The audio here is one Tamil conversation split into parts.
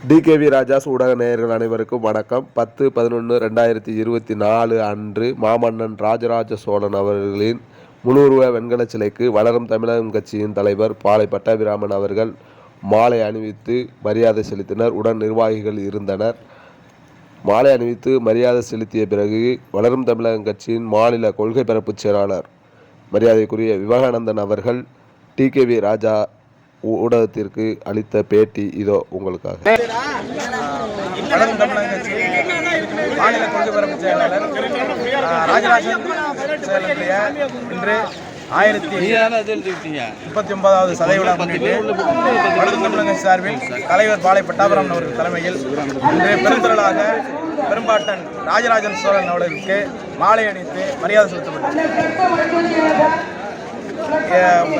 டிகேவி ராஜாஸ் ஊடக நேயர்கள் அனைவருக்கும் வணக்கம். 10/11/2024 அன்று மாமன்னன் ராஜராஜ சோழன் அவர்களின் முழுவுருவ வெண்கலச் சிலைக்கு வளரும் தமிழகம் கட்சியின் தலைவர் பாளை பட்டாபிராமன் அவர்கள் மாலை அணிவித்து மரியாதை செலுத்தினர். உடன் நிர்வாகிகள் இருந்தனர். மாலை அணிவித்து மரியாதை செலுத்திய பிறகு வளரும் தமிழகம் கட்சியின் மாநில கொள்கை பரப்பு செயலாளர் மரியாதைக்குரிய விவேகானந்தன் அவர்கள் டிகேவி ராஜா ஊடகத்திற்கு அளித்த பேட்டி இதோ உங்களுக்காக. வளரும் தமிழக கட்சி மாநில கொள்கை பரப்பு செயலாளர் ராஜராஜன் செயலருடைய இன்று 1039வது சதய விழா முன்னிட்டு வளரும் தமிழக சார்பில் தலைவர் பாளை பட்டாபிராமன் அவர்கள் தலைமையில் இன்று பெருந்திரளாக பெரும்பாட்டன் ராஜராஜன் சோழன் அவர்களுக்கு மாலை அணிவித்து மரியாதை செலுத்தப்பட்டது.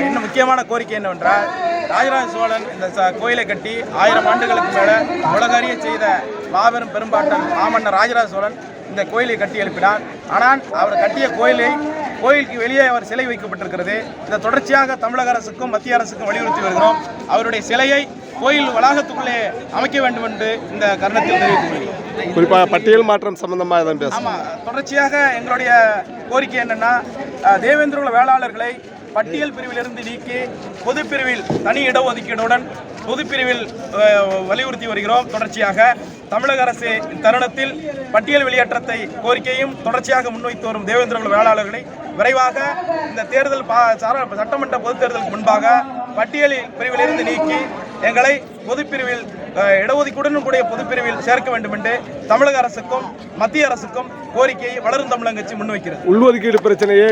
இன்னும் முக்கியமான கோரிக்கை என்னவென்றால், ராஜராஜ சோழன் இந்த கோயிலை கட்டி 1000 ஆண்டுகளுக்கு மேலே உலகறிய செய்த மாபெரும் பெரும்பாட்டன் மாமன்னர் ராஜராஜ சோழன் இந்த கோயிலை கட்டி எழுப்பினார். ஆனால் அவர் கட்டிய கோயிலுக்கு வெளியே அவர் சிலை வைக்கப்பட்டிருக்கிறது. இந்த தொடர்ச்சியாக தமிழக அரசுக்கும் மத்திய அரசுக்கும் வலியுறுத்தி வருகிறோம். அவருடைய சிலையை கோயில் வளாகத்துக்குள்ளே அமைக்க வேண்டும் என்று இந்த கருணத்தில் தெரிவித்துள்ளோம். குறிப்பாக பட்டியல் மாற்றம் சம்பந்தமாக தான் பேச. ஆமாம், தொடர்ச்சியாக எங்களுடைய கோரிக்கை என்னென்னா, தேவேந்திர குல வேளாளர்களை பட்டியல் பிரிவிலிருந்து நீக்கி பொதுப்பிரிவில் தனி இடஒதுக்கீடுடன் பொதுப்பிரிவில் வலியுறுத்தி வருகிறோம். தொடர்ச்சியாக தமிழக அரசு தருணத்தில் பட்டியல் வெளியேற்றத்தை கோரிக்கையும் தொடர்ச்சியாக முன்வைத்து வரும் தேவேந்திர குல வேளாளர்களை விரைவாக இந்த தேர்தல் சட்டமன்ற பொதுத் தேர்தலுக்கு முன்பாக பட்டியல் பிரிவிலிருந்து நீக்கி எங்களை பொதுப்பிரிவில் இடஒதுக்கீடுடன் கூடிய பொதுப்பிரிவில் சேர்க்க வேண்டும் என்று தமிழக அரசுக்கும் மத்திய அரசுக்கும் கோரிக்கையை வளரும் தமிழகம் கட்சி முன்வைக்கிறது. உள்ஒதுக்கீடு பிரச்சனையை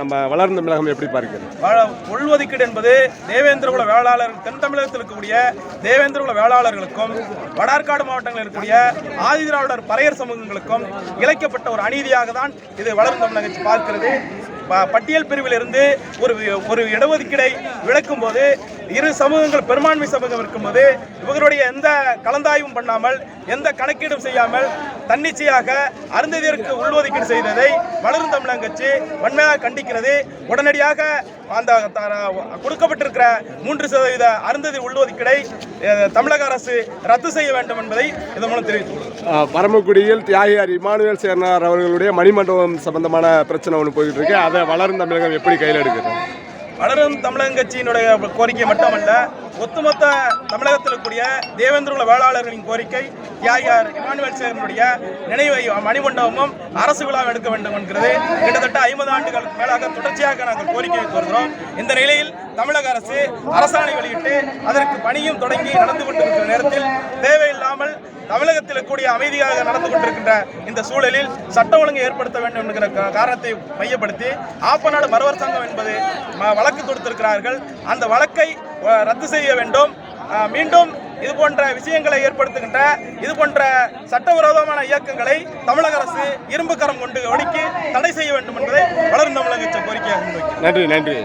நம்ம வளரும் தமிழகம் எப்படி பார்க்கிறது? உள்ஒதுக்கீடு என்பது தேவேந்திர குல வேளாளர் தென் தமிழகத்தில் இருக்கக்கூடிய தேவேந்திர குல வேளாளர்களுக்கும் வடார்காடு மாவட்டங்களில் இருக்கக்கூடிய ஆதிதிராவிடர் பறையர் சமூகங்களுக்கும் இழைக்கப்பட்ட ஒரு அநீதியாக தான் இது வளரும் தமிழகம் கட்சி பார்க்கிறது. பட்டியல் பிரிவிலிருந்து ஒரு இடஒதுக்கீடை விளக்கும் போது இரு சமூகங்கள் பெரும்பான்மை சமூகம் இருக்கும்போது இவர்களுடைய எந்த கலந்தாய்வும் பண்ணாமல் எந்த கணக்கீடும் செய்யாமல் தன்னிச்சையாக அருந்ததியருக்கு உள்ஒதுக்கீடு செய்ததை வளரும் தமிழகம் கட்சி வன்மையாக கண்டிக்கிறது. உடனடியாக அந்த கொடுக்கப்பட்டிருக்கிற 3% அருந்ததி உள்ஒதுக்கீடை தமிழக அரசு ரத்து செய்ய வேண்டும் என்பதை இதன் மூலம் தெரிவித்துள்ளது. பரமக்குடியில் தியாகியார் இமானுவேல் சேர்னார் அவர்களுடைய மணிமண்டபம் சம்பந்தமான பிரச்சனை ஒன்று போயிட்டு இருக்கு. அதை வளரும் தமிழகம் எப்படி கையில் எடுக்கிறது? வளரும் தமிழகம் கட்சியினுடைய கோரிக்கை மட்டுமல்ல, ஒட்டுமொத்த தமிழகத்தில் இருக்கக்கூடிய தேவேந்திர குல வேளாளர்களின் கோரிக்கை தியாகியார் இமானுவேல் சேர்னுடைய நினைவை மணிமண்டபமும் அரசு விழா எடுக்க வேண்டும் என்கிறது. கிட்டத்தட்ட 50 ஆண்டுகளுக்கு மேலாக தொடர்ச்சியாக நாங்கள் கோரிக்கை வைத்து வருகிறோம். இந்த நிலையில் தமிழக அரசு அரசாணை வெளியிட்டு அதற்கு பணியும் தொடங்கி நடந்து கொண்டிருக்கிற நேரத்தில் தேவையில்லாமல் தமிழகத்தில் கூடிய அமைதியாக நடந்து கொண்டிருக்கின்ற இந்த சூழலில் சட்ட ஒழுங்கை ஏற்படுத்த வேண்டும் என்கிற காரணத்தை மையப்படுத்தி ஆப்பநாடு மறவர் சங்கம் என்பது வழக்கு தொடுத்திருக்கிறார்கள். அந்த வழக்கை ரத்து செய்ய வேண்டும். மீண்டும் இது போன்ற விஷயங்களை ஏற்படுத்துகின்ற இது போன்ற சட்டவிரோதமான இயக்கங்களை தமிழக அரசு இரும்பு கரம் கொண்டு ஒடுக்கி தடை செய்ய வேண்டும் என்பதை வளரும் தமிழக கட்சி கோரிக்கையாக முன்வைக்கிறது. நன்றி.